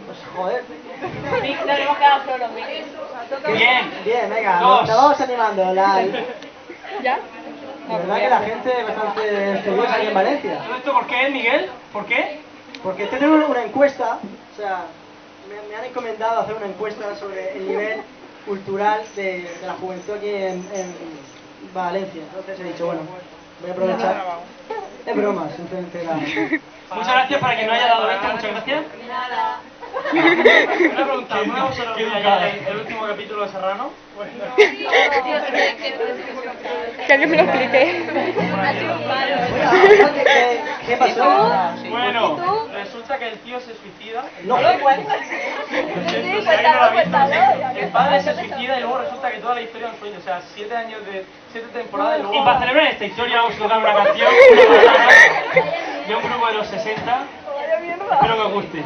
Pues joder. Nos hemos quedado solos, Miguel. Bien. Bien, venga, Dos. nos vamos animando. ¿Ya? La verdad que la gente es bastante estudiosa aquí en Valencia. ¿Todo esto por qué, Miguel? ¿Por qué? Porque tenemos una encuesta, o sea, me han encomendado hacer una encuesta sobre el nivel cultural de la juventud aquí en Valencia. Entonces he dicho, bueno, voy a aprovechar. Es broma, simplemente era... Muchas gracias para quien no haya dado vista, muchas gracias. Una pregunta, ¿alguna vosotros veis el último capítulo de Serrano? Que alguien me lo explique. ¿Qué pasó? Bueno, resulta que el tío se suicida. No, El padre se suicida y luego resulta que toda la historia es un sueño. O sea, 7 temporadas y luego... Y para celebrar esta historia vamos a tocar una canción de un grupo de los 60. Espero que os guste.